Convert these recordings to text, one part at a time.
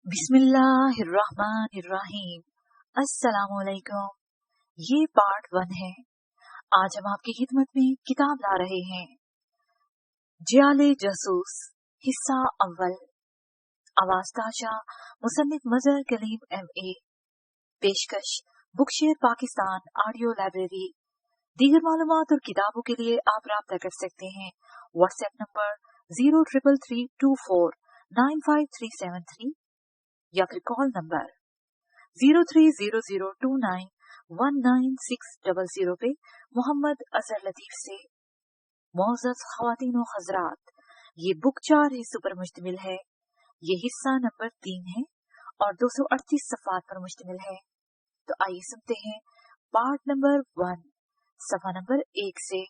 बिस्मिल्लाहिर्रहमानिर्रहीम। अस्सलामुअलैकुम। ये पार्ट 1 है। आज हम आपकी खिदमत में किताब ला रहे हैं जियाले जासूस, हिस्सा अव्वल। आवाज ताशा, मुसन्निफ मजहर कलीम MA। पेशकश बुकशेयर पाकिस्तान ऑडियो लाइब्रेरी। दीगर मालूमात और किताबों के लिए आप राब्ता कर सकते हैं व्हाट्सएप नंबर 0333249573 या फिर कॉल नंबर 0300291960 पे मोहम्मद अजहर लतीफ से। मोअज़्ज़ज़ ख़वातीन व हज़रात, ये बुक 4 हिस्सों पर मुश्तमिल है। ये हिस्सा नंबर 3 है और 238 सफ़हात पर मुश्तमिल है। तो आइए सुनते हैं पार्ट नंबर 1 सफ़हा नंबर 1 से।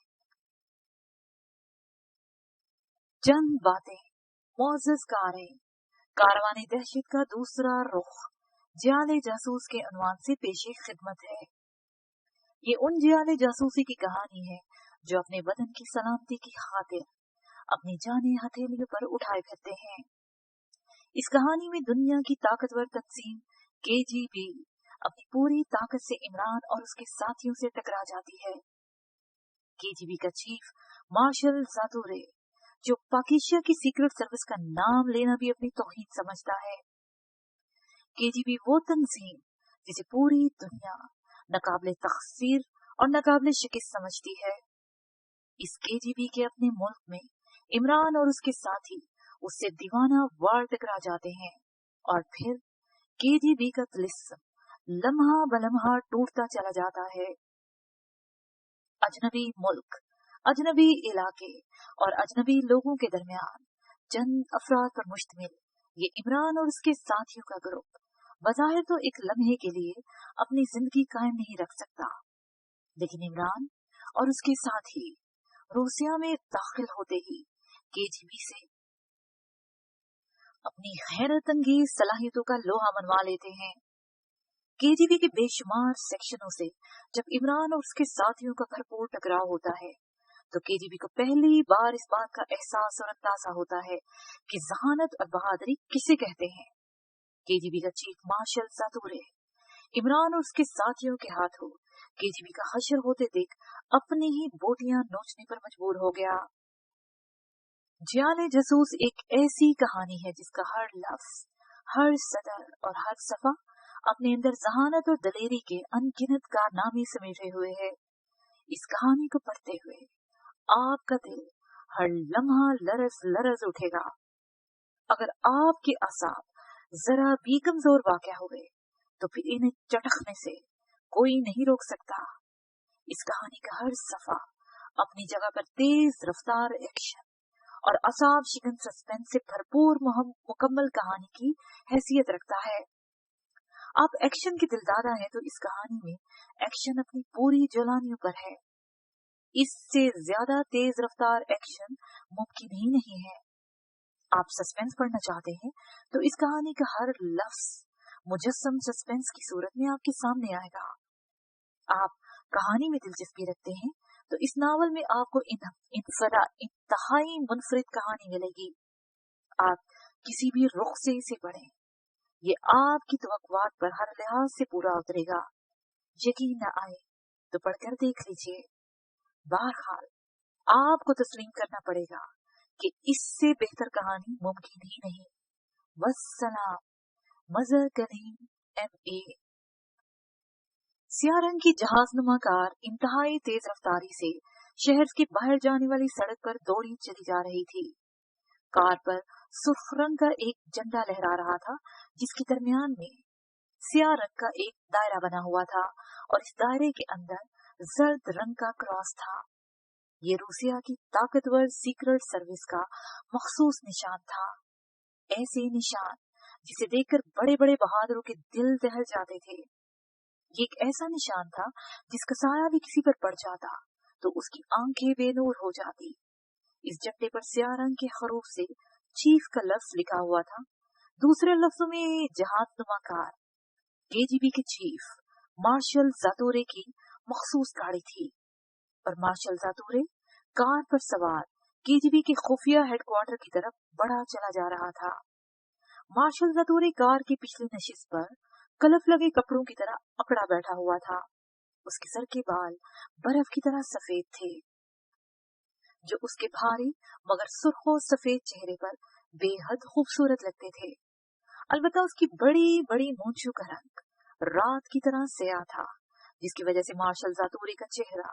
चंद बातें। मोअज़्ज़ज़ क़ारी, कारवाने दहशत का दूसरा रुख जियाले जासूस के उन्वान से पेशे खिदमत है। ये उन जियाले जासूसी की कहानी है जो अपने वतन की सलामती की खातिर अपनी जाने हथेलियों पर उठाए फिरते हैं। इस कहानी में दुनिया की ताकतवर तंजीम KGB अपनी पूरी ताकत से इमरान और उसके साथियों से टकरा जाती है। KGB का चीफ मार्शल ज़ातोरे, जो पाकिस्तान की सीक्रेट सर्विस का नाम लेना भी अपनी तौहीन समझता है। KGB वो तंजीम जिसे पूरी दुनिया नाकाबिले तकसीर और नाकाबिले शिकस्त समझती है। इस KGB के अपने मुल्क में इमरान और उसके साथी उससे दीवाना वार टकरा जाते हैं और फिर KGB का तिलिस्म लम्हा बलम्हा टूटता चला जाता है। अजनबी मुल्क, अजनबी इलाके और अजनबी लोगों के दरमियान चंद अफराद पर मुश्तमिल ये इमरान और उसके साथियों का ग्रुप बज़ाहिर तो एक लम्हे के लिए अपनी जिंदगी कायम नहीं रख सकता, लेकिन इमरान और उसके साथी रूसिया में दाखिल होते ही KGB से अपनी हैरत अंगेज सलाहियतों का लोहा मनवा लेते हैं। KGB के बेशुमार सेक्शनों से जब इमरान और उसके साथियों का भरपूर टकराव होता है तो KGB को पहली बार इस बात का एहसास और अंदाजा होता है कि जहानत और बहादुरी किसे कहते हैं। KGB का चीफ मार्शल ज़ातोरे इमरान और उसके साथियों के हाथों KGB का हशर होते देख अपनी ही बोटियां नोचने पर मजबूर हो गया। जियाले जासूस एक ऐसी कहानी है जिसका हर लफ्ज, हर सतर और हर सफा अपने अंदर जहानत और दलेरी के अनगिनत कारनामे समेटे हुए है। इस कहानी को पढ़ते हुए आपका दिल हर लम्हा लरज लरज उठेगा। अगर आपके असाब जरा भी कमजोर वाक़या हुए तो फिर इन्हें चटकने से कोई नहीं रोक सकता। इस कहानी का हर सफा अपनी जगह पर तेज रफ्तार एक्शन और असाब शिकन सस्पेंस से भरपूर मुकम्मल कहानी की हैसियत रखता है। आप एक्शन के दिलदादा हैं तो इस कहानी में एक्शन अपनी पूरी जलानियों पर है। इससे ज्यादा तेज रफ्तार एक्शन मुमकिन ही नहीं है। आप सस्पेंस पढ़ना चाहते हैं तो इस कहानी का हर लफ्ज मुजस्सम सस्पेंस की सूरत में आपके सामने आएगा। आप कहानी में दिलचस्पी रखते हैं तो इस नावल में आपको इंतहाई मुनफरिद कहानी मिलेगी। आप किसी भी रुख से इसे पढ़ें, ये आपकी तवक्कुआत पर हर लिहाज से पूरा उतरेगा। यकीन न आए तो पढ़कर देख लीजिए। बहरहाल आपको तस्लीम करना पड़ेगा कि इससे बेहतर कहानी मुमकिन ही नहीं। वस्सलाम। मजहर कलीम MA। स्याह रंग की जहाजनुमा कार इंतहाई तेज रफ्तारी से शहर के बाहर जाने वाली सड़क पर दौड़ी चली जा रही थी। कार पर सुर्ख रंग का एक झंडा लहरा रहा था जिसके दरमियान में स्याह रंग का एक दायरा बना हुआ था और इस दायरे के अंदर जर्द रंग का क्रॉस था। ये रूसिया की ताकतवर सीक्रेट सर्विस का मखसूस निशान था। ऐसे निशान जिसे देखकर बड़े बड़े बहादुरों के दिल दहल जाते थे। ये एक ऐसा निशान था जिसका साया भी किसी पर पड़ जाता तो उसकी आंखें बेनूर हो जाती। इस झंडे पर स्याह रंग के हरूफ से चीफ का लफ्ज लिखा हुआ था। दूसरे लफ्जों में जहाजनुमा कार KGB के चीफ मार्शल ज़ातोरे की मखसूस गाड़ी थी और मार्शल ज़ातोरे कार पर सवार KGB के खुफिया हेडक्वार्टर की तरफ बढ़ा चला जा रहा था। मार्शल ज़तोरे कार की पिछली नशिस्त पर कलफ लगे कपड़ों की तरह अकड़ा बैठा हुआ था। उसके सर के बाल बर्फ की तरह सफेद थे, जो उसके भारी मगर सुर्ख सफेद चेहरे पर बेहद खूबसूरत लगते थे। अलबत्ता उसकी बड़ी बड़ी मूंछों का रंग रात की तरह स्याह था, जिसकी वजह से मार्शल ज़तोरे का चेहरा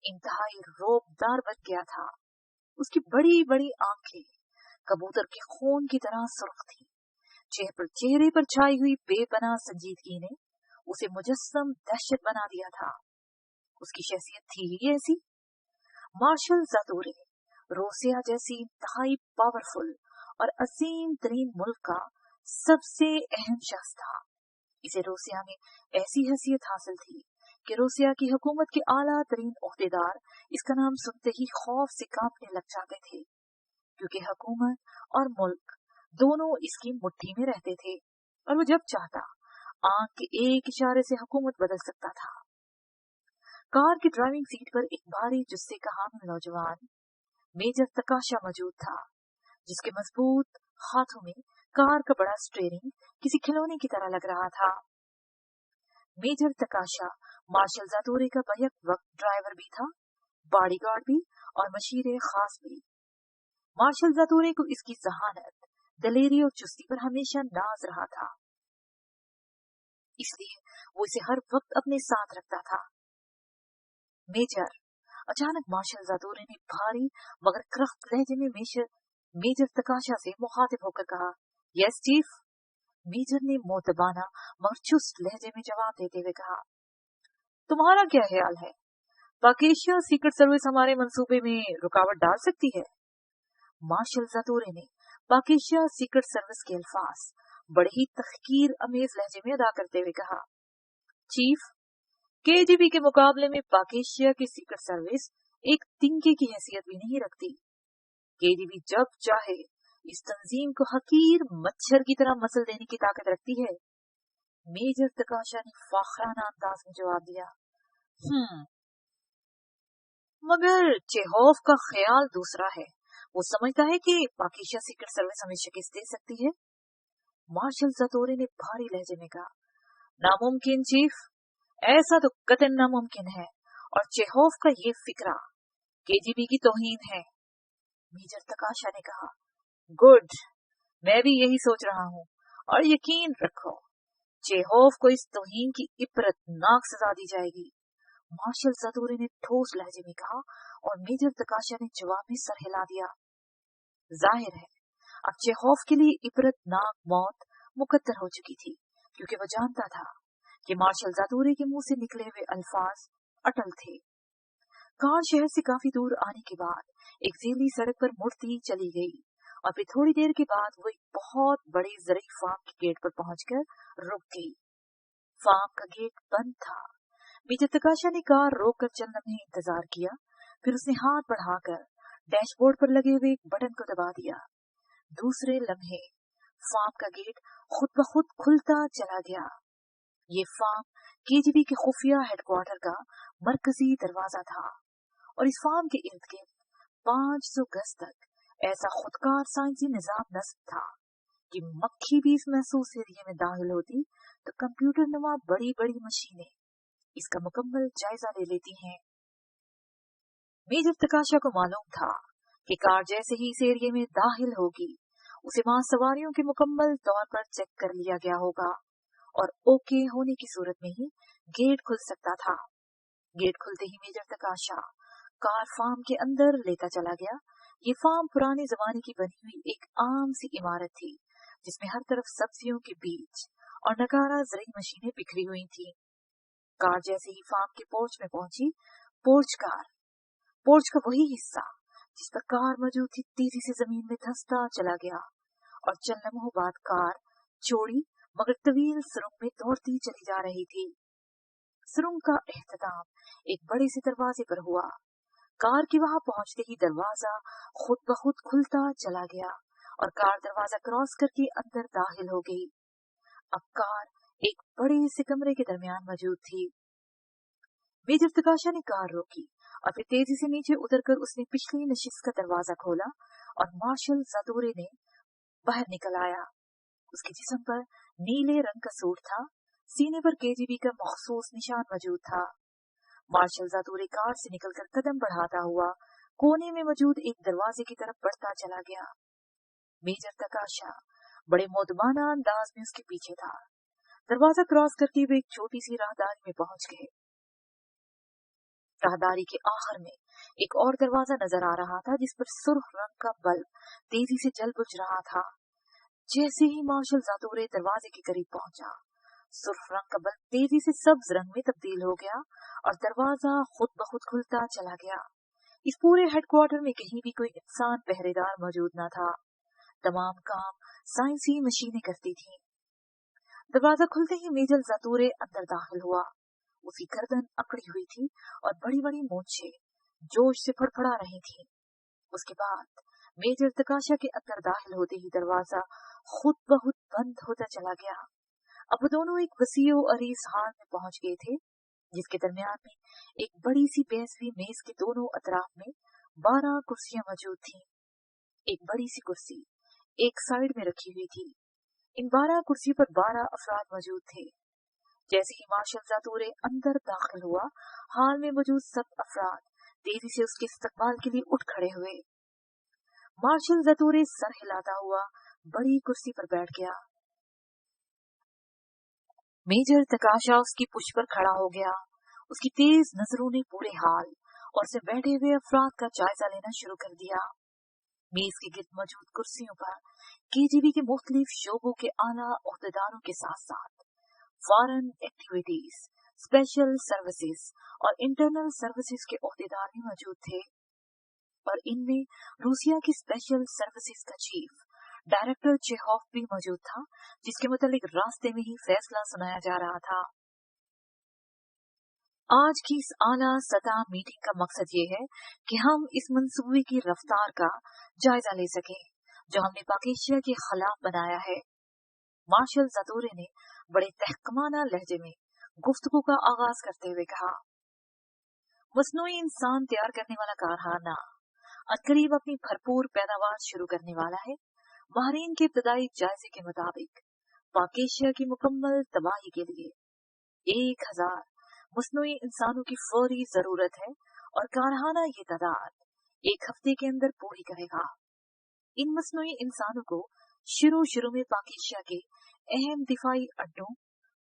इंतहाई रौबदार बन गया था। उसकी बड़ी बड़ी आंखें कबूतर के खून की तरह सुर्ख थी। चेहरे पर छाई हुई बेपनाह संजीदगी ने उसे मुजस्सम दहशत बना दिया था। उसकी शख्सियत थी ही ऐसी। मार्शल ज़तोरे रोसिया जैसी इंतहाई पावरफुल और असीम तरीन मुल्क का सबसे अहम शख्स था। इसे रोसिया में ऐसी हैसियत हासिल थी कि रोसिया की हुकूमत के आला तरीन ओहदेदार इसका नाम सुनते ही खौफ से कांपने लग जाते थे, क्योंकि हुकूमत और मुल्क दोनों इसकी मुट्ठी में रहते थे और वो जब चाहता आंख के एक इशारे से हुकूमत बदल सकता था। कार की ड्राइविंग सीट पर एक भारी जुस्से का हामिल नौजवान मेजर तकाशा मौजूद था, जिसके मजबूत हाथों में कार का बड़ा स्टीयरिंग किसी खिलौने की तरह लग रहा था। मेजर तकाशा मार्शल ज़तोरे का बैक वक्त ड्राइवर भी था, बॉडीगार्ड भी और मशीर खास भी। मार्शल ज़तोरे को इसकी जहानत, दलेरी और चुस्ती पर हमेशा नाज रहा था, इसलिए वो इसे हर वक्त अपने साथ रखता था। मेजर, अचानक मार्शल ज़तोरे ने भारी मगर सख्त लहजे में मेजर तकाशा से मुखातिब होकर कहा, यस चीफ। मेजर ने मोतबाना मगर चुस्त लहजे में जवाब देते हुए कहा, तुम्हारा क्या ख्याल है, पाकिस्तान सीक्रेट सर्विस हमारे मंसूबे में रुकावट डाल सकती है? मार्शल ज़तोरे ने पाकिस्तान सीक्रेट सर्विस के अल्फाज बड़े ही तहकीर अमेज लहजे में अदा करते हुए कहा, चीफ, केजीबी के मुकाबले में पाकिस्तान की सीक्रेट सर्विस एक तिनके की हैसियत भी नहीं रखती। केजीबी जब चाहे इस तंजीम को हकीर मच्छर की तरह मसल देने की ताकत रखती है। मेजर तकाशा ने फाखराना अंदाज में जवाब दिया, मगर चेहोव का ख्याल दूसरा है। वो समझता है कि पाकिस्तान सीक्रेट सर्विस हमें शिकस्त दे सकती है। मार्शल ज़तोरे ने भारी लहजे में कहा, नामुमकिन चीफ, ऐसा तो कतई नामुमकिन है, और चेहोव का ये फिक्रा केजीबी की तौहीन है। मेजर तकाशा ने कहा, गुड, मैं भी यही सोच रहा हूँ, और यकीन रखो चेहोव को इस तौहीन की इबरतनाक सजा दी जाएगी। मार्शल ज़तोरे ने ठोस लहजे में कहा और मेजर तकाशा ने जवाब में सर हिला दिया। जाहिर है अब चेहोव के लिए इबरतनाक मौत मुकद्दर हो चुकी थी, क्योंकि वो जानता था कि मार्शल ज़तोरे के मुंह से निकले हुए अल्फाज अटल थे। कार शहर से काफी दूर आने के बाद एक ज़ीली सड़क पर मुड़ती चली गई और फिर थोड़ी देर के बाद वो एक बहुत बड़े ज़रूरी फार्म के गेट पर पहुंचकर रुक गई। फार्म का गेट बंद था। मेजर तकाशा ने कार रोककर चंद लम्हे इंतजार किया, फिर उसने हाथ बढ़ाकर डैशबोर्ड पर लगे हुए एक बटन को दबा दिया। दूसरे लम्हे फार्म का गेट खुद ब खुद खुलता चला गया। ये फार्म केजीबी के खुफिया हेडक्वार्टर का मरकजी दरवाजा था और इस फार्म के इर्द गिर्द 500 गज तक ऐसा खुदकार साइंसी निजाम नस्ब था कि मक्खी भी इस महसूस एरिया में दाखिल होती तो कंप्यूटर नुमा बड़ी बड़ी मशीनें इसका मुकम्मल जायजा ले लेती हैं। मेजर तकाशा को मालूम था कि कार जैसे ही इस एरिया में दाखिल होगी उसे वहां सवारियों के मुकम्मल तौर पर चेक कर लिया गया होगा और ओके होने की सूरत में ही गेट खुल सकता था। गेट खुलते ही मेजर तकाशा कार फार्म के अंदर लेता चला गया। ये फार्म पुराने जमाने की बनी हुई एक आम सी इमारत थी, जिसमें हर तरफ सब्जियों के बीज और नकारा ज़रूरी मशीनें बिखरी हुई थी। कार जैसे ही फार्म के पोर्च में पहुंची, पोर्च का वही हिस्सा जिस पर कार मौजूद थी तेजी से जमीन में धंसता चला गया और चंद लम्हों बाद कार चौड़ी मगर तवील सुरंग में दौड़ती चली जा रही थी। सुरंग का एहतमाम एक बड़े से दरवाजे पर हुआ। कार के वहां पहुंचते ही दरवाजा खुद ब खुद खुलता चला गया और कार दरवाजा क्रॉस करके अंदर दाखिल हो गई। अब कार एक बड़े से कमरे के दरमियान मौजूद थी। मेजर तकाशा ने कार रोकी और फिर तेजी से नीचे उतरकर उसने पिछली नशिस्त का दरवाजा खोला और मार्शल ज़तोरे ने बाहर निकल आया। उसके जिस्म पर नीले रंग का सूट था। सीने पर केजीबी का मखसूस निशान मौजूद था। मार्शल जातूरे कार से निकलकर कदम बढ़ाता हुआ कोने में मौजूद एक दरवाजे की तरफ बढ़ता चला गया। मेजर तकाशा बड़े मोदमाना अंदाज में उसके पीछे था। दरवाजा क्रॉस करते हुए एक छोटी सी राहदारी में पहुंच गए। राहदारी के आखिर में एक और दरवाजा नजर आ रहा था जिस पर सुर्ख रंग का बल्ब तेजी से जल बुझ रहा था। जैसे ही मार्शल जातूरे दरवाजे के करीब पहुंचा, सुर्ख रंग का बल्ब तेजी से सब्ज रंग में तब्दील हो गया और दरवाजा खुद ब खुद खुलता चला गया। इस पूरे हेडक्वार्टर में कहीं भी कोई इंसान पहरेदार मौजूद न था। तमाम काम साइंसी मशीनें करती थीं। दरवाजा खुलते ही मेजर जातूरे अंदर दाखिल हुआ। उसकी गर्दन अकड़ी हुई थी और बड़ी बड़ी मूंछें जोश से फड़फड़ा रही थीं। उसके बाद मेजर तकाशा के अंदर दाखिल होते ही दरवाजा खुद ब खुद बंद होता चला गया। अब वो दोनों एक वसीओ अरीज हाल में पहुंच गए थे, जिसके दरमियान में एक बड़ी सी बेसवी मेज के दोनों अतराफ में 12 कुर्सियां मौजूद थीं। एक बड़ी सी कुर्सी एक साइड में रखी हुई थी। इन 12 कुर्सी पर 12 अफराद मौजूद थे। जैसे ही मार्शल जातूरे अंदर दाखिल हुआ, हाल में मौजूद सब अफराद तेजी से उसके इस्तकबाल के लिए उठ खड़े हुए। मार्शल जातूरे सर हिलाता हुआ बड़ी कुर्सी पर बैठ गया। मेजर तकाशा उसकी पुष्ट पर खड़ा हो गया। उसकी तेज नजरों ने पूरे हाल और से बैठे हुए अफराद का जायजा लेना शुरू कर दिया। मेज के गिर्द मौजूद कुर्सियों पर केजीबी के मुख्तलिफ शोबों के आला ओहदेदारों के साथ साथ फॉरेन एक्टिविटीज, स्पेशल सर्विसेज और इंटरनल सर्विसेज के ओहदेदार भी मौजूद थे। और इनमें रूसिया की स्पेशल सर्विसेज का चीफ डायरेक्टर चेखोव भी मौजूद था, जिसके मुतालिक रास्ते में ही फैसला सुनाया जा रहा था। आज की इस आला सतह मीटिंग का मकसद ये है कि हम इस मंसूबे की रफ्तार का जायजा ले सकें जो हमने पाकिस्तान के खिलाफ बनाया है। मार्शल जातूरे ने बड़े तहकमाना लहजे में गुफ्तगू का आगाज करते हुए कहा, मसनूई इंसान तैयार करने वाला कारखाना अनकरीब अपनी भरपूर पैदावार शुरू करने वाला है। माहरीन के इब्तदाई जायजे के मुताबिक पाकिस्तान की मुकम्मल तबाही के लिए 1000 मसनूई इंसानों की फौरी जरूरत है और कारखाना ये तादाद 1 हफ्ते के अंदर पूरी करेगा। इन मसनूई इंसानों को शुरू में पाकिस्तान के अहम दिफाई अड्डों,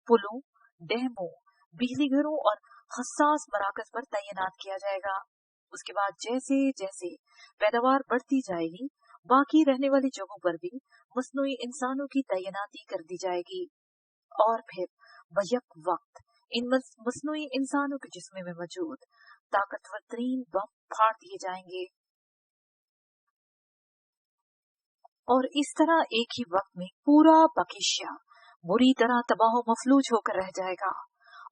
पुलों, डैमों, बिजली घरों और हसास मराकज पर तैनात किया जाएगा। उसके बाद जैसे जैसे पैदावार बढ़ती जाएगी, बाकी रहने वाली जगहों पर भी मसनूई इंसानों की तैनाती कर दी जाएगी और फिर बैक वक्त इन मसनूई इंसानों के जिस्म में मौजूद ताकतवर तरीन बम फाड़ दिए जाएंगे और इस तरह एक ही वक्त में पूरा पाकिस्तान बुरी तरह तबाह मफलूज होकर रह जाएगा।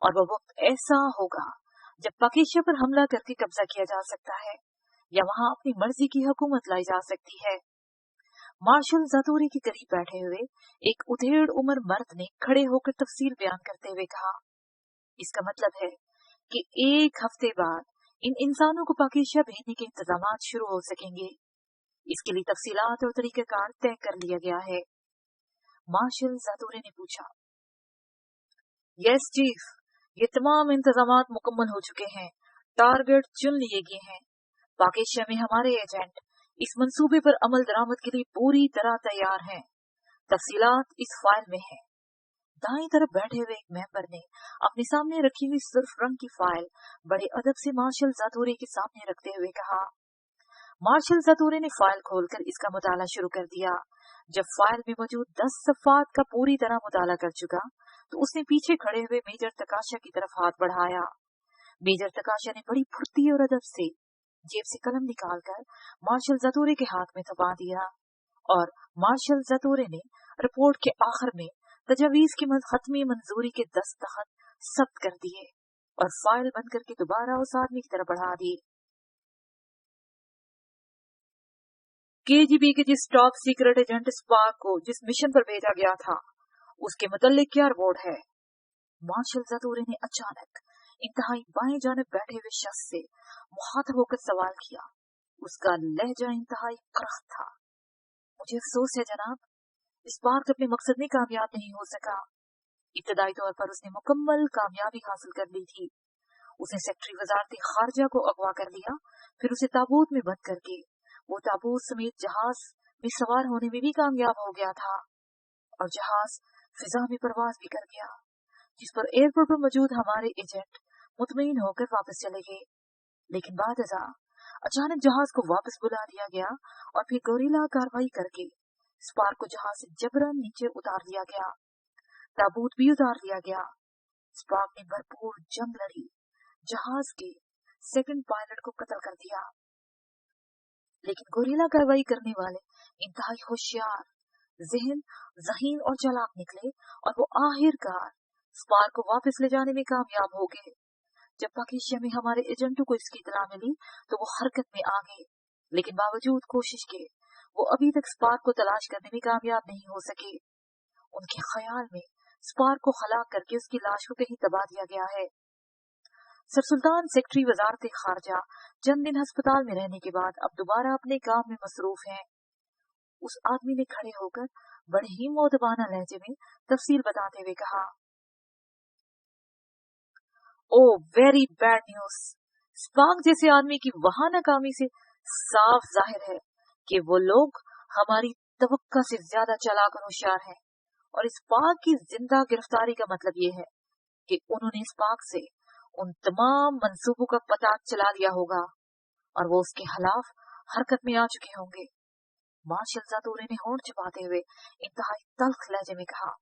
और वह वक्त ऐसा होगा जब पाकिस्तान पर हमला करके कब्जा किया जा सकता है या वहां अपनी मर्जी की हुकूमत लाई जा सकती है। मार्शल जातूरे के करीब बैठे हुए एक उधेड़ उम्र मर्द ने खड़े होकर तफसील बयान करते हुए कहा, इसका मतलब है कि 1 हफ्ते बाद इन इंसानों को पाकिस्तान भेजने के इंतजाम शुरू हो सकेंगे। इसके लिए तफसीलात और तरीकाकार तय कर लिया गया है। मार्शल जातूरे ने पूछा, यस चीफ, ये तमाम इंतजामात मुकम्मल हो चुके हैं, टारगेट चुन लिए गए हैं। पाकिस्तान में हमारे एजेंट इस मंसूबे पर अमल दरामद के लिए पूरी तरह तैयार हैं। तफसीलात इस फाइल में है। दाईं तरफ बैठे हुए एक मेंबर ने अपने सामने रखी हुई सुर्ख रंग की फाइल बड़े अदब से मार्शल जातूरे के सामने रखते हुए कहा। मार्शल जातूरे ने फाइल खोलकर इसका मुताला शुरू कर दिया। जब फाइल में मौजूद 10 सफ़ात का पूरी तरह मुताला कर चुका तो उसने पीछे खड़े हुए मेजर तकाशा की तरफ हाथ बढ़ाया। मेजर तकाशा ने बड़ी फुर्ती और अदब से जेब से कलम निकालकर मार्शल जातूरे के हाथ में थमा दिया और मार्शल जातूरे ने रिपोर्ट के आखिर में तजावीज की खत्मी मंजूरी के दस्तखत सख्त कर दिए और फाइल बंद करके दोबारा उस आदमी की तरफ बढ़ा दी। केजीबी के जिस टॉप सीक्रेट एजेंट स्पार्क को जिस मिशन पर भेजा गया था उसके मुताल्लिक क्या रिपोर्ट है? मार्शल जातूरे ने अचानक इंतहाई बाएं जानिब बैठे हुए शख्स से मुखातब होकर सवाल किया। उसका लहजा इंतहाई करख्त था। मुझे अफसोस है जनाब, स्पार्क अपने मकसद में कामयाब नहीं हो सका। इब्तदाई तौर पर उसने मुकम्मल कामयाबी हासिल कर ली थी। उसने सेक्रेटरी वजारत खारजा को अगवा कर लिया, फिर उसे ताबूत में बंद करके वो ताबूत समेत जहाज में सवार होने में भी कामयाब हो गया था और जहाज फिजा में परवाज भी कर गया, जिस पर एयरपोर्ट पर मौजूद हमारे एजेंट मुतमईन होकर वापस चले गए। लेकिन बाद अचानक जहाज को वापस बुला दिया गया और फिर गोरीला कार्रवाई करके स्पार्क को जहाज से जबरन नीचे उतार दिया गया। ताबूत भी उतार दिया गया। स्पार्क ने भरपूर जंग लड़ी, जहाज के सेकंड पायलट को कत्ल कर दिया। लेकिन गोरीला कार्रवाई करने वाले इंतहाई होशियार, जहन, ज़हीन और चालाक निकले और वो आखिरकार स्पार्क को वापस ले जाने में कामयाब हो गए। जब पाकिस्तान में हमारे एजेंटों को इसकी इत्तला मिली तो वो हरकत में आ गए, लेकिन बावजूद कोशिश के वो अभी तक स्पार्क को तलाश करने में कामयाब नहीं हो सके। उनके ख्याल में स्पार्क को हलाक करके उसकी लाश को कहीं दबा दिया गया है। सर सुल्तान सेक्रेटरी वजारत खारजा चंद दिन अस्पताल में रहने के बाद अब दोबारा अपने काम में मसरूफ हैं। उस आदमी ने खड़े होकर बड़े ही मोदबाना लहजे में तफसील बताते हुए कहा, ओ वेरी बैड न्यूज। स्पार्क जैसे आदमी की वहां नाकामी से साफ जाहिर है कि वो लोग हमारी तवक्का से ज्यादा चालाक और होशियार हैं, और स्पार्क की जिंदा गिरफ्तारी का मतलब ये है कि उन्होंने स्पार्क से उन तमाम मंसूबों का पता चला लिया होगा और वो उसके खिलाफ हरकत में आ चुके होंगे। मार्शल जातूरी ने होंठ छिपाते हुए इंतहाई तल्ख लहजे में कहा,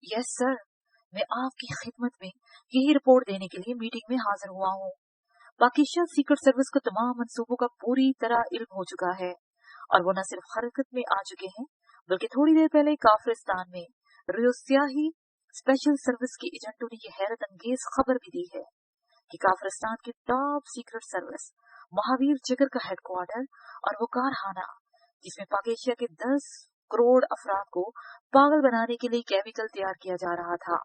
यस सर, मैं आपकी खिदमत में यही रिपोर्ट देने के लिए मीटिंग में हाजिर हुआ हूँ। पाकिस्तान सीक्रेट सर्विस को तमाम मंसूबों का पूरी तरह इल्म हो चुका है और वो न सिर्फ हरकत में आ चुके हैं बल्कि थोड़ी देर पहले काफिरिस्तान में रियोसियाही स्पेशल सर्विस के एजेंटों ने ये हैरत अंगेज खबर भी दी है कि काफिरिस्तान की टॉप सीक्रेट सर्विस महावीर जिगर का हेडक्वार्टर और वो कारखाना जिसमें पाकिस्तान के 10 करोड़ अफराद को पागल बनाने के लिए केमिकल तैयार किया जा रहा था,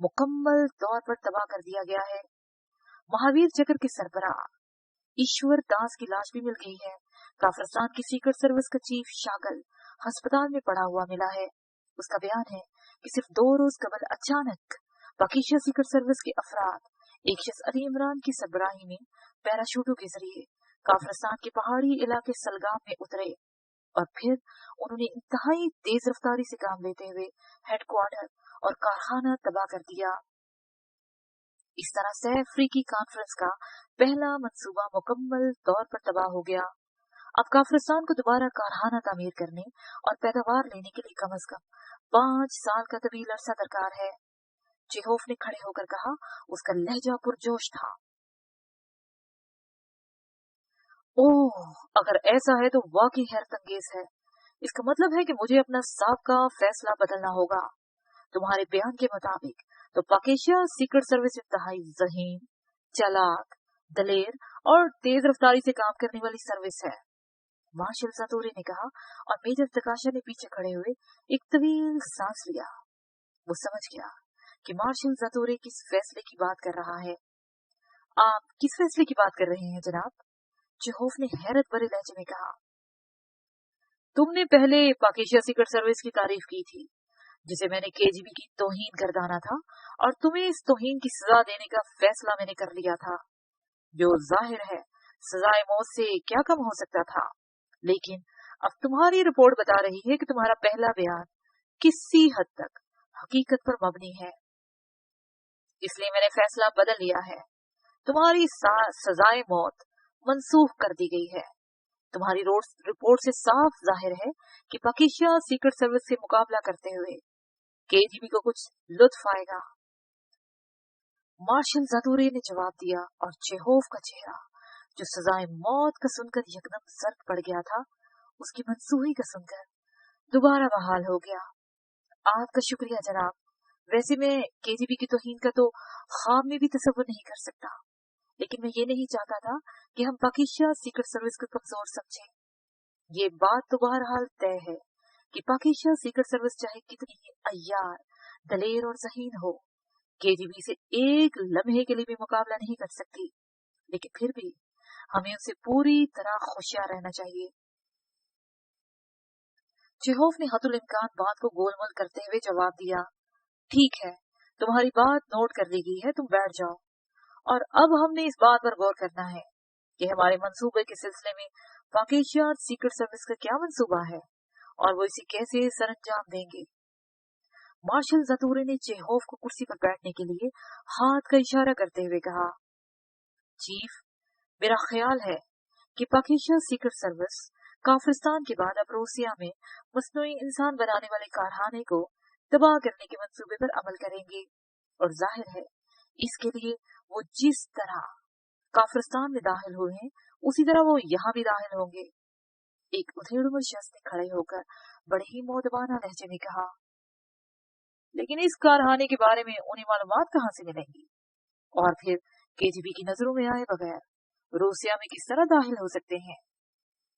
मुकम्मल तौर पर तबाह कर दिया गया है। महावीर जिगर के सरबराह ईश्वर दास की लाश भी मिल गई है। काफिरिस्तान की सीक्रेट सर्विस का चीफ शागल अस्पताल में पड़ा हुआ मिला है। उसका बयान है कि सिर्फ 2 रोज कबल अचानक पाकिस्तान सीक्रेट सर्विस के अफराद एक शख्स अली इमरान की सरबराही में पैराशूटों के जरिए काफिरिस्तान के पहाड़ी इलाके सलगाम में उतरे और फिर उन्होंने इंतहाई तेज रफ्तारी से काम लेते हुए हेडक्वार्टर और कारखाना तबाह कर दिया। इस तरह से अफ्रीकी कॉन्फ्रेंस का पहला मंसूबा मुकम्मल तौर पर तबाह हो गया। अब काफिरिस्तान को दोबारा कारखाना तामीर करने और पैदावार लेने के लिए कम से कम 5 साल का तवील अरसा दरकार है। चेहोफ ने खड़े होकर कहा, उसका लहजा पुरजोश था। ओह, अगर ऐसा है तो वाकई हैरत अंगेज है। इसका मतलब है कि मुझे अपना साबका फैसला बदलना होगा। तुम्हारे बयान के मुताबिक तो पाकिस्तान सीक्रेट सर्विस इंतहाई ज़हीन, चालाक, दलेर और तेज रफ्तारी से काम करने वाली सर्विस है, मार्शल जातूरी ने कहा और मेजर तकाशा ने पीछे खड़े हुए एक तवील सांस लिया। वो समझ गया कि मार्शल जातूरी किस फैसले की बात कर रहा है। आप किस फैसले की बात कर रहे हैं जनाब? चेहोफ ने हैरत भरे लहजे में कहा। तुमने पहले पाकिस्तान सीक्रेट सर्विस की तारीफ की थी जिसे मैंने केजीबी की तौहीन गर्दाना था, और तुम्हें इस तौहीन की सजा देने का फैसला मैंने कर लिया था, जो जाहिर है सजाए मौत से क्या कम हो सकता था। लेकिन अब तुम्हारी रिपोर्ट बता रही है कि तुम्हारा पहला बयान किसी हद तक हकीकत पर मबनी है, इसलिए मैंने फैसला बदल लिया है। तुम्हारी सजाए मौत मंसूख कर दी गई है। तुम्हारी रिपोर्ट से साफ जाहिर है कि पाकिस्तान सीक्रेट सर्विस से मुकाबला करते हुए केजीबी को कुछ लुत्फ आएगा। मार्शल जातूरी ने जवाब दिया और चेहोफ का चेहरा, जो सजाए मौत का सुनकर यकदम सर्द पड़ गया था, उसकी मंसूही का सुनकर दोबारा बहाल हो गया। आपका शुक्रिया जनाब। वैसे मैं केजीबी की तौहीन का तो ख्वाब में भी तसव्वुर नहीं कर सकता, लेकिन मैं ये नहीं चाहता था कि हम पाकिस्तान सीक्रेट सर्विस को कमजोर समझें। ये बात तो बहरहाल तय है कि पाकिस्तान सीक्रेट सर्विस चाहे कितनी ही अय्यार, दलेर और ज़हीन हो, केजीबी से एक लम्हे के लिए भी मुकाबला नहीं कर सकती। लेकिन फिर भी हमें उनसे पूरी तरह होशियार रहना चाहिए। चेहोव ने हतुल इम्कान बात को गोलमोल करते हुए जवाब दिया, ठीक है, तुम्हारी बात नोट कर ली गई है, तुम बैठ जाओ। और अब हमने इस बात पर गौर करना है कि हमारे मंसूबे के सिलसिले में पाकिस्तान और सीक्रेट सर्विस का क्या मंसूबा है और वो इसे कैसे सरअंजाम देंगे। मार्शल जतूरे ने चेहोव को कुर्सी पर बैठने के लिए हाथ का इशारा करते हुए कहा, चीफ, मेरा ख्याल है कि पाकिस्तान सीक्रेट सर्विस काफिरिस्तान के बाद अब रूसिया में मसनूई इंसान बनाने वाले कारखाने को तबाह करने के मंसूबे पर अमल करेंगे, और जाहिर है इसके लिए वो जिस तरह काफिरिस्तान में दाखिल हुए हैं उसी तरह वो यहाँ भी दाखिल होंगे। एक उधेड़ शख्स ने खड़े होकर बड़े ही मोदबाना लहजे में कहा, लेकिन इस कारखाने के बारे में उन्हें मालूमात कहाँ से मिलेंगी, और फिर केजीबी की नजरों में आए बगैर रूसिया में किस तरह दाखिल हो सकते हैं।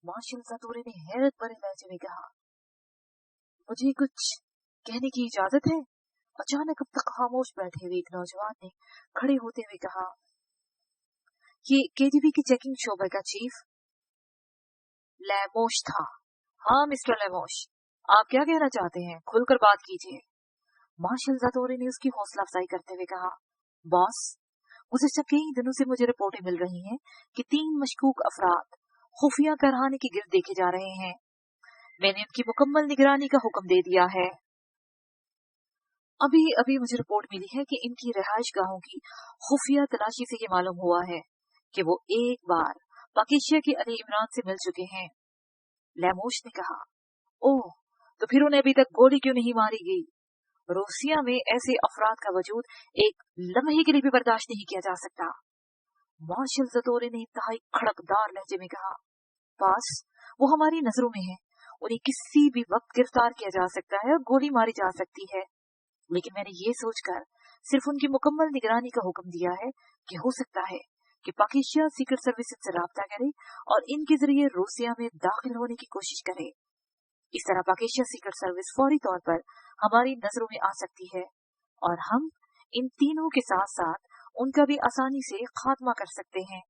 मार्शल जतूरे ने हैरत भरे लहजे में कहा, मुझे कुछ कहने की इजाजत है। अचानक अब तक खामोश बैठे हुए एक नौजवान ने खड़े होते हुए कहा, ये केजीबी की चेकिंग शोबे का चीफ लैमोश था। हाँ मिस्टर लैमोश, आप क्या कहना चाहते हैं, खुलकर बात कीजिए। मार्शल जतूरे ने उसकी हौसला अफजाई करते हुए कहा, बॉस, गुज़श्ता कई दिनों से मुझे रिपोर्टें मिल रही हैं कि 3 मशकूक अफराद खुफिया कारखाने के गिर्द देखे जा रहे हैं। मैंने उनकी मुकम्मल निगरानी का हुक्म दे दिया है। अभी अभी मुझे रिपोर्ट मिली है कि इनकी रिहाइश गाहों की खुफिया तलाशी से ये मालूम हुआ है कि वो एक बार पाकिस्तान के अली इमरान से मिल चुके हैं। लैमोश ने कहा, ओह, तो फिर उन्हें अभी तक गोली क्यों नहीं मारी गई? रूसिया में ऐसे अफराद का वजूद एक लम्हे के लिए भी बर्दाश्त नहीं किया जा सकता। मार्शल जतूरे ने इंतहाई खड़कदार लहजे में कहा, पास, वो हमारी नजरों में है, उन्हें किसी भी वक्त गिरफ्तार किया जा सकता है और गोली मारी जा सकती है, लेकिन मैंने ये सोचकर सिर्फ उनकी मुकम्मल निगरानी का हुक्म दिया है कि हो सकता है कि पाकिस्तान सीक्रेट सर्विस से राब्ता करे और इनके जरिए रूसिया में दाखिल होने की कोशिश करे। इस तरह पाकिस्तान सीक्रेट सर्विस फौरी तौर पर हमारी नजरों में आ सकती है और हम इन तीनों के साथ साथ उनका भी आसानी से खात्मा कर सकते हैं।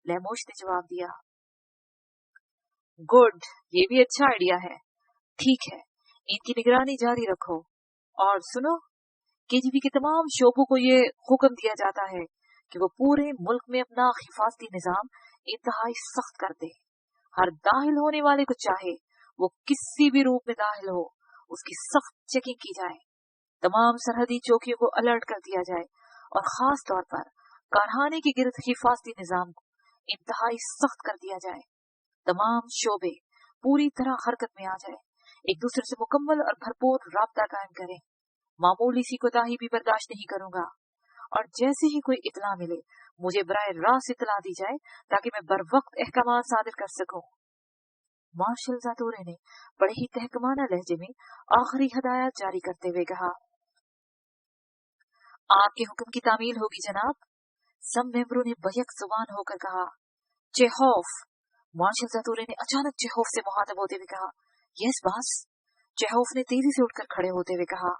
लैमोश ने जवाब दिया, गुड, ये भी अच्छा आइडिया है। ठीक है, इनकी निगरानी जारी रखो। और सुनो, केजीबी के तमाम शोबों को ये हुक्म दिया जाता है कि वो पूरे मुल्क में अपना हिफाजती निजाम इंतहाई सख्त कर दे। हर दाखिल होने वाले को, चाहे वो किसी भी रूप में दाखिल हो, उसकी सख्त चेकिंग की जाए। तमाम सरहदी चौकियों को अलर्ट कर दिया जाए और खास तौर पर कारखाने के गिर्द हिफाजती निजाम को इंतहाई सख्त कर दिया जाए। तमाम शोबे पूरी तरह हरकत में आ जाए, एक दूसरे से मुकम्मल और भरपूर राब्ता कायम करें। मामूली सी कोताही भी बर्दाश्त नहीं करूंगा, और जैसे ही कोई इतला मिले मुझे बराए रास्त इतला दी जाए ताकि मैं बर वक्त अहकाम सादिर कर सकूं। मार्शल जतूरे ने बड़े ही तहकमाना लहजे में आखिरी हदायत जारी करते हुए कहा, आपके हुक्म की तामील होगी जनाब। सब मेंबरों ने बैक जुबान होकर कहा, चेहोव। मार्शल जतूरे ने अचानक चेहोव से मुखातब होते हुए कहा, यस बॉस। चेहोव ने तेजी से उठकर खड़े होते हुए कहा,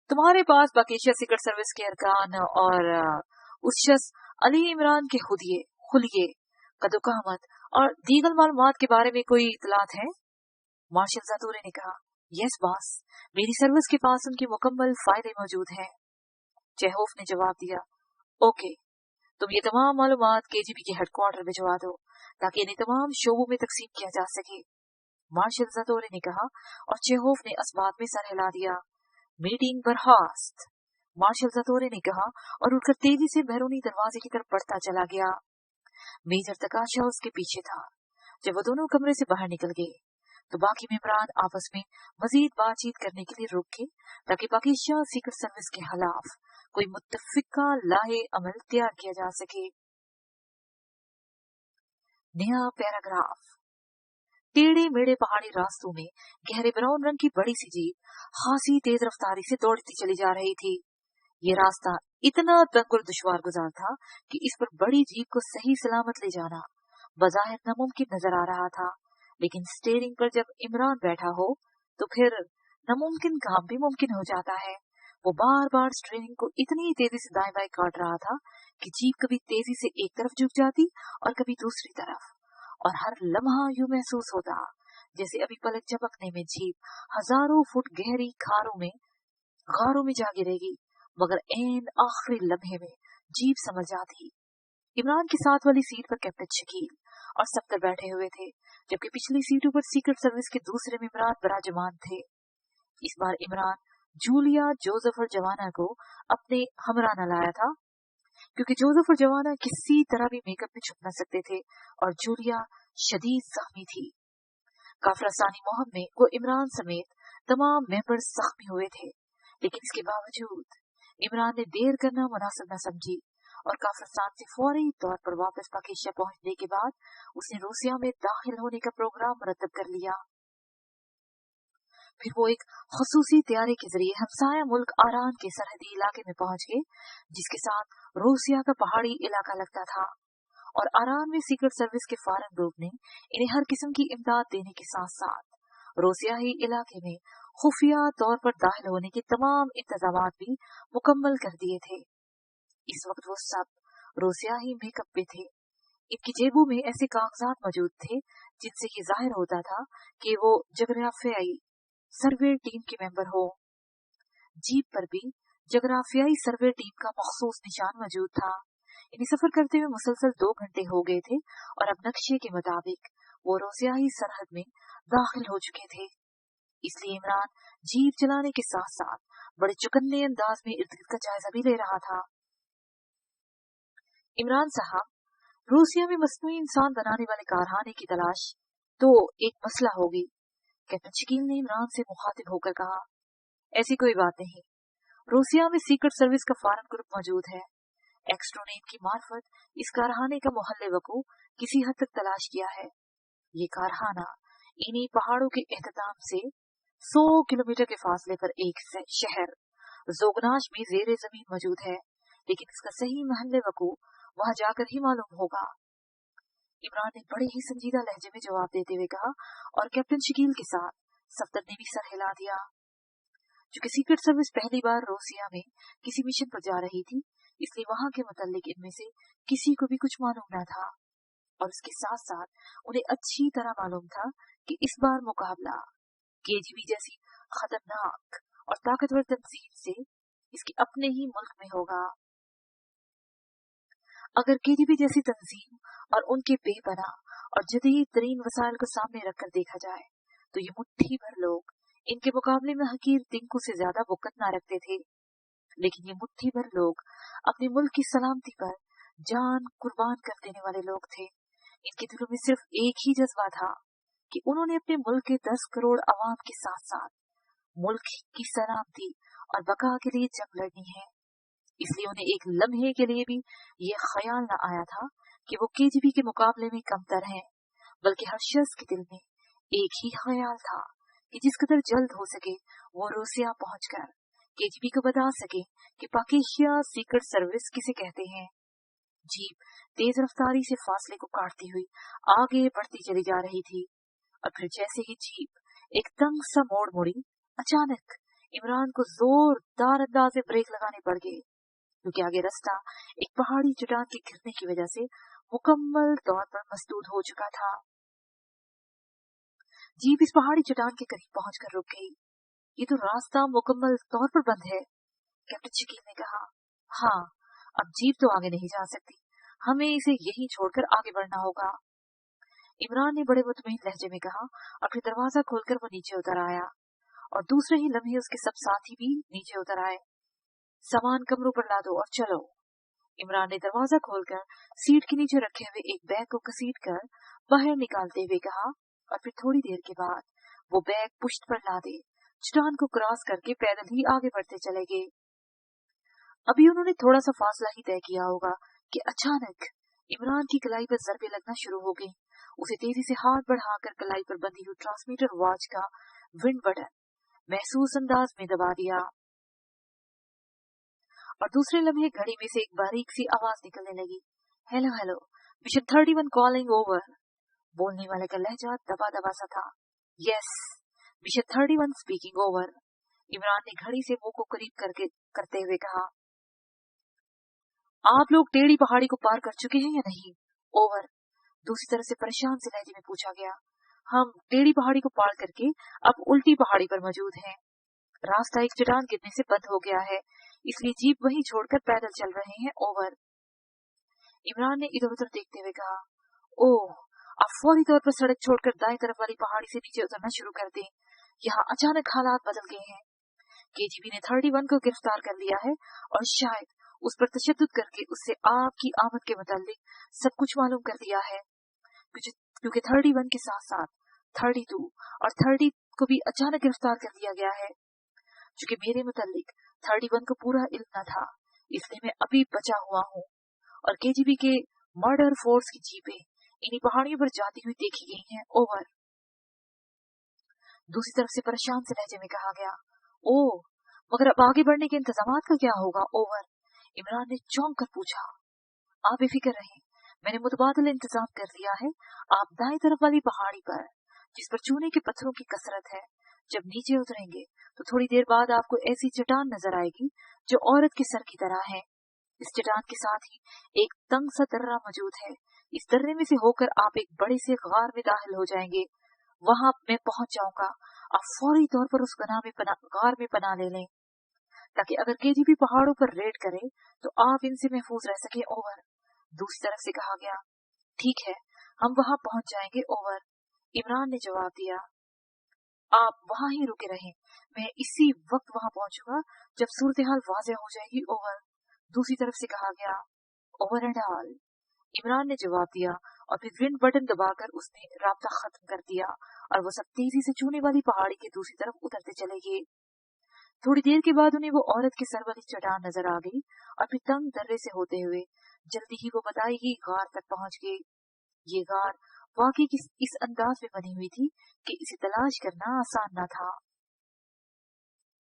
तुम्हारे पास पाकिस्तान सीक्रेट सर्विस के अरकान और उस शख्स अली इमरान के खुलिये कदोकामत और दीगर मालूमात के बारे में कोई इतलात है? मार्शल जतूरे ने कहा, यस बॉस, मेरी सर्विस के पास उनकी मुकम्मल फाइलें मौजूद हैं। चेहोव ने जवाब दिया, ओके, तुम ये तमाम मालूमात केजीबी के हेडक्वार्टर भिजवा दो ताकि इन्हें तमाम शोबों में तकसीम किया जा सके। मार्शल जतूरे ने कहा और चेहोव ने असबात में सर हिला दिया। मीटिंग बर्खास्त। मार्शल जतूरे ने कहा और उठकर तेजी से बैरूनी दरवाजे की तरफ बढ़ता चला गया। मेजर तकाशा उसके पीछे था। जब वो दोनों कमरे से बाहर निकल गए तो बाकी मेंबरान आपस में मजीद बातचीत करने के लिए रुक गए ताकि पाकिस्तान सीक्रेट सर्विस के खिलाफ कोई मुत्तफिका लाहे अमल तैयार किया जा सके। नया पैराग्राफ। टेढ़े मेढ़े पहाड़ी रास्तों में गहरे ब्राउन रंग की बड़ी सी जीप खासी तेज रफ्तारी से दौड़ती चली जा रही थी। ये रास्ता इतना तंग और दुश्वार गुजार था कि इस पर बड़ी जीप को सही सलामत ले जाना बज़ाहिर नामुमकिन नजर आ रहा था, लेकिन स्टीयरिंग पर जब इमरान बैठा हो तो फिर नामुमकिन काम भी मुमकिन हो जाता है। वो बार बार स्टीयरिंग को इतनी तेजी से दाएं बाएं काट रहा था कि जीप कभी तेजी से एक तरफ झुक जाती और कभी दूसरी तरफ, और हर लम्हा यूं महसूस होता जैसे अभी पलक झपकने में जीप हजारों फुट गहरी गारों में जा गिरेगी, मगर ऐन आखिरी लम्हे में जीप समझ जाती। इमरान के साथ वाली सीट पर कैप्टन शकील और सफ्तर बैठे हुए थे, जबकि पिछली सीटों पर सीक्रेट सर्विस के दूसरे मेंबरान विराजमान थे। इस बार इमरान जूलिया, जोसेफ और जवाना को अपने हमरा न लाया था, क्योंकि जोसेफ और जवाना किसी तरह भी मेकअप में छुप न सकते थे और जूलिया शदीद जख्मी थी। काफिला सानी मोहम में वो इमरान समेत तमाम मेंबर जख्मी हुए थे, लेकिन इसके बावजूद इमरान ने देर करना मुनासिब न समझी और काफिलास्तान से फौरी तौर पर वापस पाकिस्तान पहुंचने के बाद उसने रूसिया में दाखिल होने का प्रोग्राम मुरतब कर लिया। फिर वो एक खसूसी तैयारी के जरिए हमसाया मुल्क आरान के सरहदी इलाके में पहुंच गए, जिसके साथ रूसिया का पहाड़ी इलाका लगता था, और आरान में सीक्रेट सर्विस के फॉरेन ग्रुप ने इन्हें हर किस्म की इमदाद देने के साथ साथ रूसियाई इलाके में खुफिया तौर पर दाखिल होने के तमाम इंतजामात भी मुकम्मल कर दिए थे। इस वक्त वो सब रूसियाई मेकअप पे थे। इनकी जेबों में ऐसे कागजात मौजूद थे जिनसे ये जाहिर होता था कि वो जगराफियाई सर्वे टीम के मेंबर हो। जीप पर भी जगराफियाई सर्वे टीम का मखसूस निशान मौजूद था। इन्हें सफर करते हुए मुसलसल 2 घंटे हो गए थे और अब नक्शे के मुताबिक वो रूसियाई सरहद में दाखिल हो चुके थे। इसलिए इमरान जीप चलाने के साथ साथ बड़े चौकन्ने अंदाज में इर्द गिर्द का जायजा भी ले रहा था। इमरान साहब, रूसिया में मस्नूई इंसान बनाने वाले कारखाने की तलाश तो एक मसला होगी, कैप्टन शकील ने इमरान से मुखातिब होकर कहा। ऐसी कोई बात नहीं, रूसिया में सीक्रेट सर्विस का फॉरेन ग्रुप मौजूद है। एक्सट्रोनेट की मार्फत इस कारखाने का मोहल्ले वकू किसी हद तक तलाश किया है। ये कारखाना इन्हीं पहाड़ों के एहतमाम से 100 किलोमीटर के फासले पर एक शहर जोगनाश में जेरे जमीन मौजूद है, लेकिन इसका सही महल्ले वकू वहां जाकर ही मालूम होगा। इमरान ने बड़े ही संजीदा लहजे में जवाब देते हुए कहा, और कैप्टन शकील के साथ सफ्तर ने भी सर हिला दिया। चूंकि सीक्रेट सर्विस पहली बार रूसिया में किसी मिशन पर जा रही थी, इसलिए वहां के मुतालिक इनमें से किसी को भी कुछ मालूम न था, और इसके साथ साथ उन्हें अच्छी तरह मालूम था कि इस बार मुकाबला केजीबी जैसी खतरनाक और ताकतवर तंजीम से इसके अपने ही मुल्क में होगा। अगर केजीबी जैसी तंजीम और उनके बेपनाह और जदीद तरीन वसाइल को सामने रखकर देखा जाए, तो ये मुट्ठी भर लोग इनके मुकाबले में हकीर तिंकू से ज्यादा वक़्त न रखते थे। लेकिन ये मुट्ठी भर लोग अपने मुल्क की सलामती पर जान कुर्बान कर देने वाले लोग थे। इनके दिलों में सिर्फ एक ही जज्बा था कि उन्होंने अपने मुल्क के 10 करोड़ अवाम के साथ साथ मुल्क की सलामती और बका के लिए जंग लड़नी है। इसलिए उन्हें एक लम्हे के लिए भी ये ख्याल न आया था कि वो केजीबी के मुकाबले में कमतर हैं, बल्कि हर शख्स के दिल में एक ही ख्याल था कि जिस कदर जल्द हो सके वो रूसिया पहुंचकर केजीबी को बता सके कि पाकिस्तान सीक्रेट सर्विस किसे कहते हैं। जीप तेज रफ्तारी से फासले को काटती हुई आगे बढ़ती चली जा रही थी, और फिर जैसे ही जीप एक तंग सा मोड़ मुड़ी, अचानक इमरान को जोरदार अंदाज से ब्रेक लगाने पड़ गए, क्योंकि आगे रास्ता एक पहाड़ी चट्टान के गिरने की वजह से मुकम्मल तौर पर मसदूद हो चुका था। जीप इस पहाड़ी चट्टान के करीब पहुंचकर रुक गई। ये तो रास्ता मुकम्मल तौर पर बंद है, कैप्टन शकील ने कहा। हाँ, अब जीप तो आगे नहीं जा सकती, हमें इसे यहीं छोड़कर आगे बढ़ना होगा, इमरान ने बड़े मुतमईन लहजे में कहा, और फिर दरवाजा खोलकर वो नीचे उतर आया, और दूसरे ही लम्हे उसके सब साथी भी नीचे उतर आए। सामान कमरों पर ला दो और चलो, इमरान ने दरवाजा खोलकर सीट के नीचे रखे हुए एक बैग को घसीटकर बाहर निकालते हुए कहा, और फिर थोड़ी देर के बाद वो बैग पुश्त पर लादे चट्टान को क्रॉस करके पैदल ही आगे बढ़ते चले गए। अभी उन्होंने थोड़ा सा फासला ही तय किया होगा कि अचानक इमरान की कलाई पर जरबे लगना शुरू हो गई। उसे तेजी से हाथ बढ़ाकर कलाई पर बंधी हुई ट्रांसमीटर वॉच का विंड बटन महसूस अंदाज में दबा दिया, और दूसरे लम्हे घड़ी में से एक बारीक सी आवाज निकलने लगी। Hello hello, mission 31 calling over. बोलने वाले का लहजा दबा दबा सा था। Yes, mission 31 speaking over, Imran ने घड़ी से मुंह को करीब करते हुए कहा। आप लोग टेढ़ी पहाड़ी को पार कर चुके हैं या नहीं? ओवर, दूसरी तरफ से परेशान से लहजे में पूछा गया। हम टेढ़ी पहाड़ी को पार करके अब उल्टी पहाड़ी पर मौजूद हैं। रास्ता एक चट्टान गिरने से बंद हो गया है, इसलिए जीप वहीं छोड़कर पैदल चल रहे हैं। ओवर। इमरान ने इधर उधर देखते हुए कहा, ओह, आप फौरी तौर पर सड़क छोड़कर दाएं तरफ वाली पहाड़ी से नीचे उतरना शुरू कर दें। यहाँ अचानक हालात बदल गए हैं। केजीबी ने 31 को गिरफ्तार कर लिया है और शायद उस पर तशद्दुद करके उससे आपकी आमद के मुतालिक सब कुछ मालूम कर दिया है, क्योंकि 31 के साथ साथ 32 और 30 को भी अचानक गिरफ्तार कर लिया गया है। चूंकि मेरे मुतालिक 31 को पूरा इल्म न था, इसलिए मैं अभी बचा हुआ हूँ और केजीबी के मर्डर फोर्स की जीपें इन्हीं पहाड़ियों पर जाती हुई देखी गई हैं। ओवर। दूसरी तरफ से परेशान से लहजे में कहा गया, ओह, मगर अब आगे बढ़ने के इंतजामात का क्या होगा? ओवर। इमरान ने चौंक कर पूछा। आप बेफिक्र रहें, मैंने मुतबादल इंतजाम कर दिया है। आप दाएं तरफ वाली पहाड़ी पर, जिस पर चूने के पत्थरों की कसरत है, जब नीचे उतरेंगे तो थोड़ी देर बाद आपको ऐसी चट्टान नजर आएगी जो औरत के सर की तरह है। इस चट्टान के साथ ही एक तंग सा दर्रा मौजूद है। इस दर्रे में से होकर आप एक बड़े से गार में दाखिल हो जाएंगे। वहां मैं पहुंच जाऊंगा। आप फौरी तौर पर उस गार में पनाह ले लें, ताकि अगर केजीबी पहाड़ों पर रेड करे तो आप इनसे महफूज रह सके। ओवर। दूसरी तरफ से कहा गया, ठीक है, हम वहां पहुंच जाएंगे। ओवर। इमरान ने जवाब दिया, आप वहां ही रुके रहें, मैं इसी वक्त वहां पहुंचूंगा जब सूरत हाल वाज़ेह हो जाएगी। ओवर। दूसरी तरफ से कहा गया, ओवर एंड ऑल। इमरान ने जवाब दिया और फिर विंड बटन दबाकर उसने राब्ता खत्म कर दिया और वो सब तेजी से चूने वाली पहाड़ी के दूसरी तरफ उतरते चले गए। थोड़ी देर के बाद उन्हें वो औरत की सर वाली चट्टान नजर आ गई और फिर तंग दर्रे से होते हुए जल्दी ही वो बताई गार तक पहुंच गए। ये गार वाकई इस अंदाज में बनी हुई थी कि इसे तलाश करना आसान न था।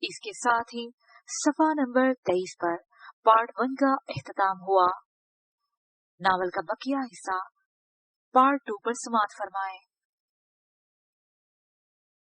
इसके साथ ही सफा नंबर 23 पर पार्ट 1 का इख्तिताम हुआ। नावल का बकिया हिस्सा पार्ट 2 पर समाअत फरमाएं।